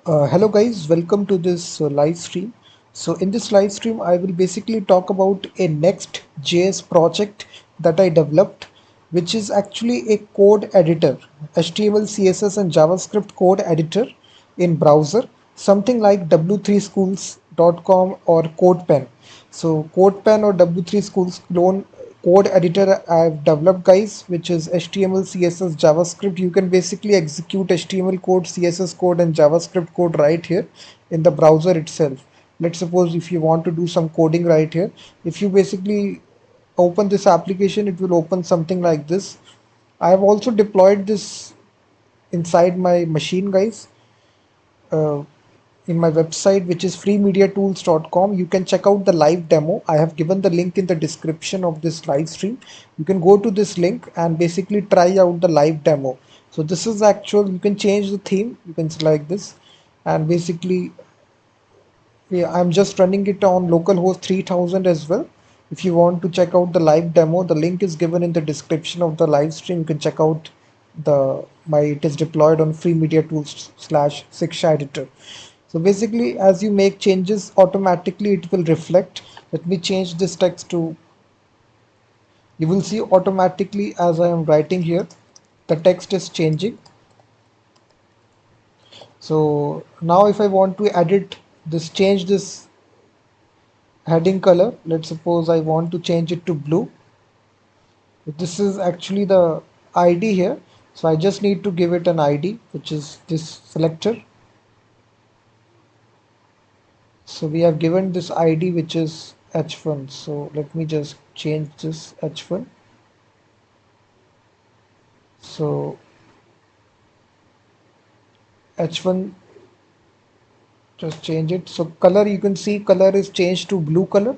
Hello guys, welcome to this live stream. So in this live stream, I will basically talk about a Next.js project that I developed, which is actually a code editor, HTML, CSS and JavaScript code editor in browser, something like W3Schools.com or Codepen. So Codepen or W3Schools clone code editor I've developed guys, which is HTML, CSS, JavaScript. You can basically execute HTML code, CSS code and JavaScript code right here in the browser itself. Let's suppose if you want to do some coding right here, if you basically open this application, it will open something like this. I have also deployed this inside my machine guys, uh, in my website, which is freemediatools.com. You can check out the live demo. I have given the link in the description of this live stream. You can go to this link and basically try out the live demo. So this is actual. You can change the theme. You can select this, and basically, yeah, I'm just running it on localhost 3000 as well. If you want to check out the live demo, the link is given in the description of the live stream. You can check out it is deployed on free media tools slash Shiksha editor. So basically, as you make changes, automatically it will reflect. Let me change this text to, you will see automatically as I am writing here, the text is changing. So now if I want to edit this, change this heading color, let's suppose I want to change it to blue. This is actually the ID here. So I just need to give it an ID, which is this selector. So we have given this ID, which is H1. So let me just change this H1. So H1, just change it. So color, you can see color is changed to blue color,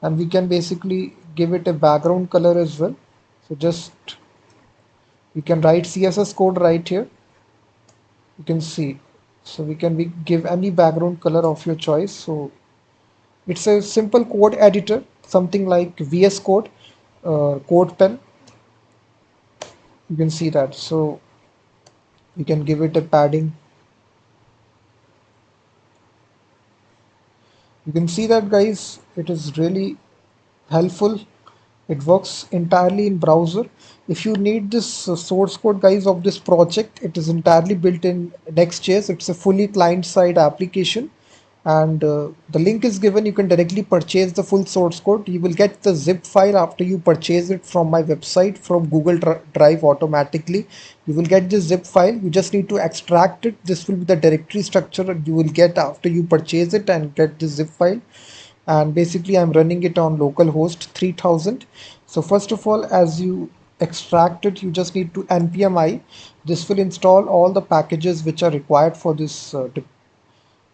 and we can basically give it a background color as well. So just, we can write CSS code right here. You can see. So we can give any background color of your choice. So it's a simple code editor, something like VS Code, Codepen. You can see that. So we can give it a padding. You can see that guys, it is really helpful. It works entirely in browser. If you need this source code guys of this project, it is entirely built in Next.js. It's a fully client-side application, and the link is given. You can directly purchase the full source code. You will get the zip file after you purchase it from my website, from Google Drive automatically. You will get this zip file. You just need to extract it. This will be the directory structure you will get after you purchase it and get this zip file. And basically I'm running it on localhost 3000. So first of all, as you extract it, you just need to npm i. This will install all the packages which are required for this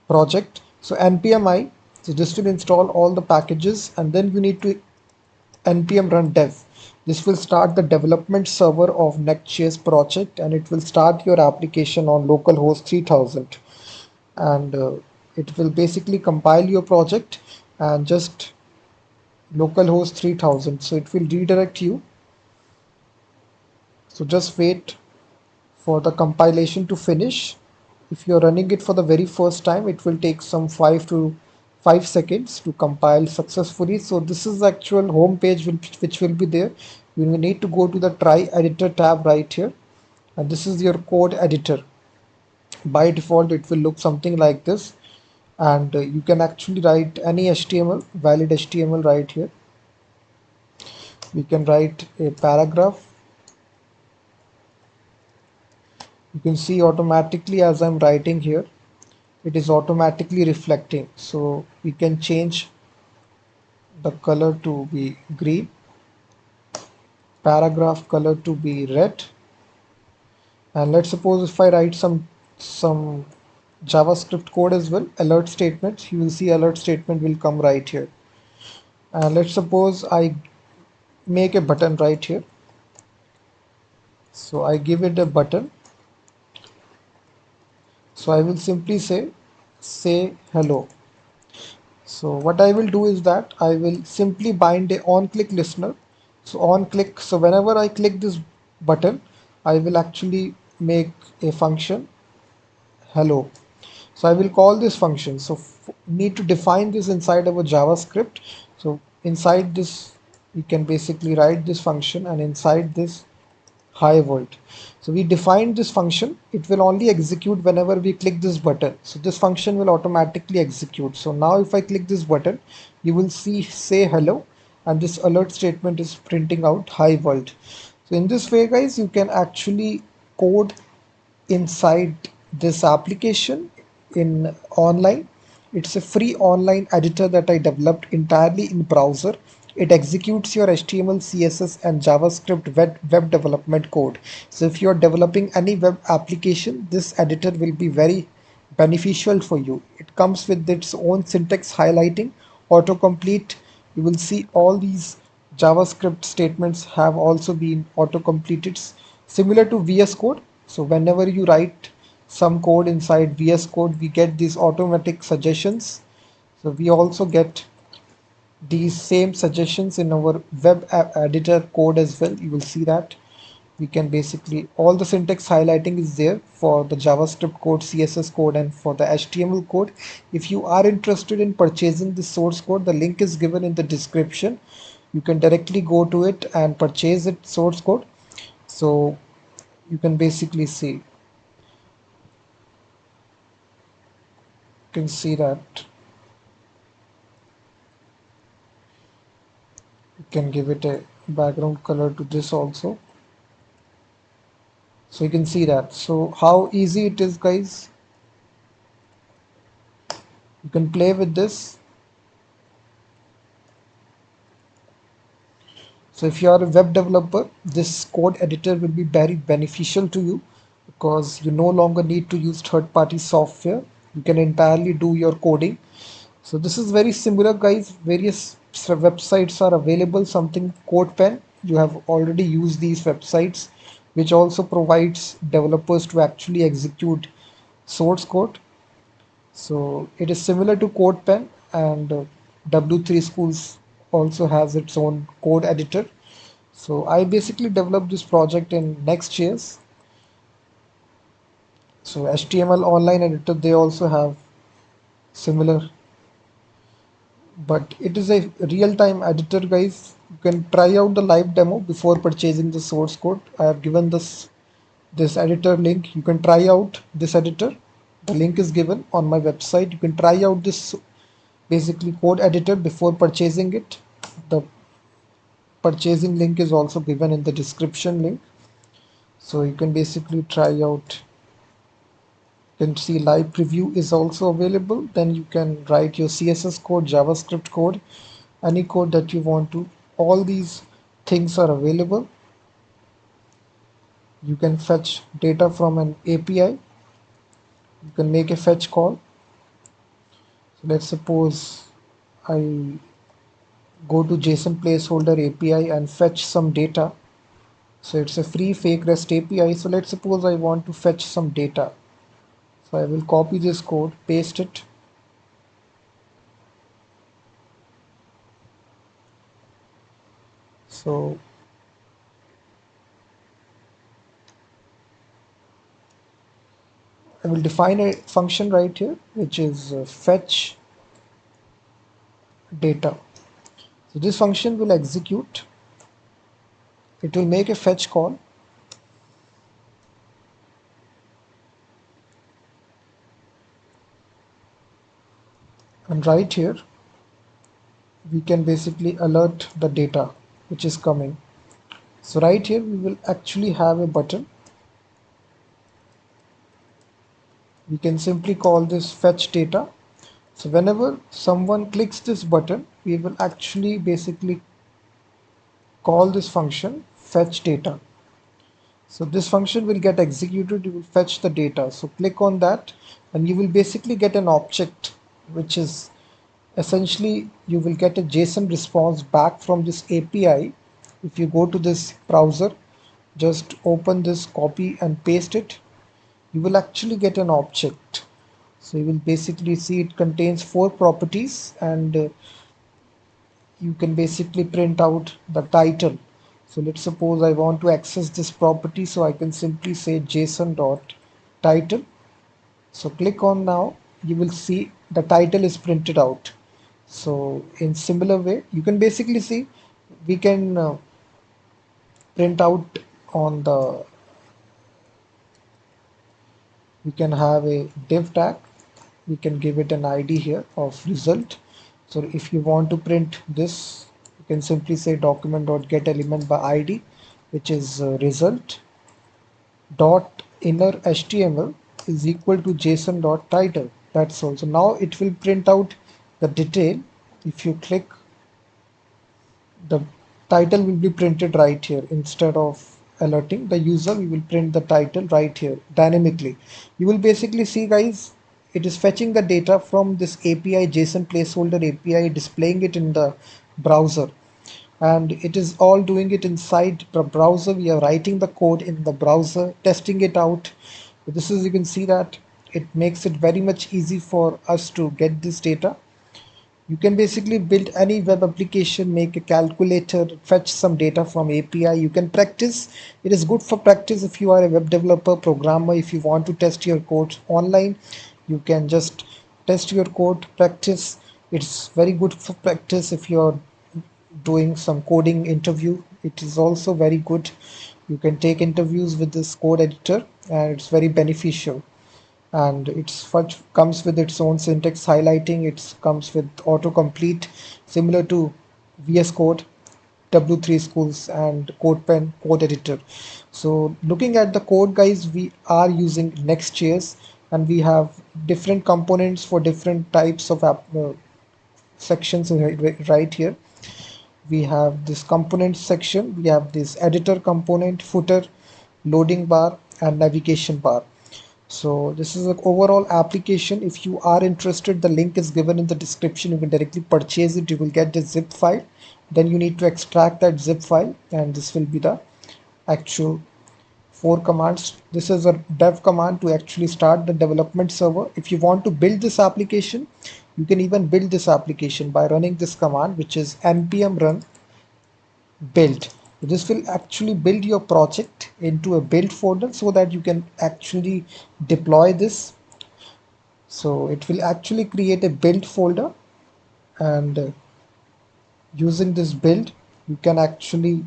project. So npm i, so this will install all the packages, and then you need to npm run dev. This will start the development server of Next.js project, and it will start your application on localhost 3000. And it will basically compile your project and just localhost 3000. So it will redirect you. So just wait for the compilation to finish. If you're running it for the very first time, it will take some 5 seconds to compile successfully. So this is the actual home page which will be there. You will need to go to the try editor tab right here, and this is your code editor. By default it will look something like this, and you can actually write any HTML, valid HTML right here. We can write a paragraph. You can see automatically as I'm writing here, it is automatically reflecting. So we can change the color to be green, paragraph color to be red, and let's suppose if I write some JavaScript code as well, alert statements, you will see alert statement will come right here. And let's suppose I make a button right here. So I give it a button. So I will simply say hello. So what I will do is that I will simply bind a on click listener. So on click, so whenever I click this button, I will actually make a function hello. So I will call this function. So need to define this inside our JavaScript. So inside this, we can basically write this function, and inside this high volt. So we defined this function. It will only execute whenever we click this button. So this function will automatically execute. So now if I click this button, you will see say hello, and this alert statement is printing out high volt. So in this way, guys, you can actually code inside this application in online. It's a free online editor that I developed entirely in browser. It executes your HTML, CSS, and JavaScript web development code. So if you're developing any web application, this editor will be very beneficial for you. It comes with its own syntax highlighting, autocomplete. You will see all these JavaScript statements have also been auto-completed, similar to VS Code. So whenever you write some code inside VS Code, we get these automatic suggestions. So we also get these same suggestions in our web editor code as well. You will see that we can basically, all the syntax highlighting is there for the JavaScript code, CSS code, and for the HTML code. If you are interested in purchasing the source code, the link is given in the description. You can directly go to it and purchase it source code. So you can basically see, you can see that you can give it a background color to this also. So you can see that. So how easy it is, guys. You can play with this. So if you are a web developer, this code editor will be very beneficial to you, because you no longer need to use third-party software. You can entirely do your coding. So this is very similar, guys. Various websites are available. Something Codepen. You have already used these websites, which also provides developers to actually execute source code. So it is similar to Codepen, and W3Schools also has its own code editor. So I basically developed this project in Next.js. So HTML online editor, they also have similar, but it is a real-time editor, guys. You can try out the live demo before purchasing the source code. I have given this editor link. You can try out this editor. The link is given on my website. You can try out this basically code editor before purchasing it. The purchasing link is also given in the description link. So you can basically try out. You can see live preview is also available. Then you can write your CSS code, JavaScript code, any code that you want to. All these things are available. You can fetch data from an API. You can make a fetch call. So let's suppose I go to JSON placeholder API and fetch some data. So it's a free fake REST API. So let's suppose I want to fetch some data. So I will copy this code, paste it. So I will define a function right here, which is fetch data. So this function will execute. It will make a fetch call. And right here, we can basically alert the data which is coming. So right here, we will actually have a button. We can simply call this fetch data. So whenever someone clicks this button, we will actually basically call this function fetch data. So this function will get executed. You will fetch the data. So click on that and you will basically get an object, which is essentially you will get a JSON response back from this API. If you go to this browser, just open this, copy and paste it, you will actually get an object. So you will basically see it contains 4 properties, and you can basically print out the title. So let's suppose I want to access this property, so I can simply say JSON dot title. So click on now, you will see the title is printed out. So in similar way, you can basically see we can print out on the, we can have a div tag. We can give it an ID here of result. So if you want to print this, you can simply say document.get element by ID, which is result dot inner HTML is equal to JSON dot title. That's all. So now it will print out the detail. If you click, the title will be printed right here. Instead of alerting the user, we will print the title right here dynamically. You will basically see, guys, it is fetching the data from this API, JSON placeholder API, displaying it in the browser, and it is all doing it inside the browser. We are writing the code in the browser, testing it out. This is, you can see that it makes it very much easy for us to get this data. You can basically build any web application, make a calculator, fetch some data from API. You can practice. It is good for practice if you are a web developer, programmer. If you want to test your code online, you can just test your code, practice. It's very good for practice if you're doing some coding interview. It is also very good. You can take interviews with this code editor, and it's very beneficial. And comes with its own syntax highlighting. It comes with autocomplete, similar to VS Code, W3Schools, and Codepen code editor. So looking at the code, guys, we are using Next.js, and we have different components for different types of sections right here. We have this component section, we have this editor component, footer, loading bar, and navigation bar. So this is an overall application. If you are interested, the link is given in the description. You can directly purchase it. You will get the zip file. Then you need to extract that zip file, and this will be the actual 4 commands. This is a dev command to actually start the development server. If you want to build this application, you can even build this application by running this command, which is npm run build. This will actually build your project into a build folder so that you can actually deploy this. So it will actually create a build folder, and using this build, you can actually,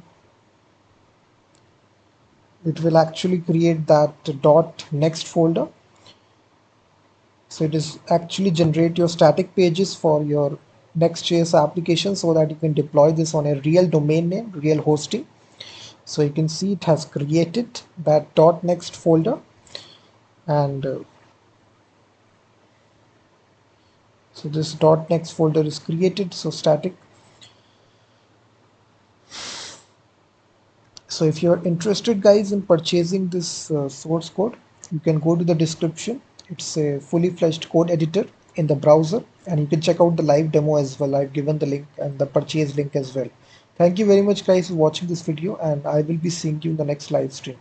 it will actually create that dot next folder. So it is actually generate your static pages for your Next.js application so that you can deploy this on a real domain name, real hosting. So you can see it has created that .next folder, and so this .next folder is created, so static. So if you're interested, guys, in purchasing this source code, you can go to the description. It's a fully fledged code editor in the browser, and you can check out the live demo as well. I've given the link and the purchase link as well. Thank you very much, guys, for watching this video, and I will be seeing you in the next live stream.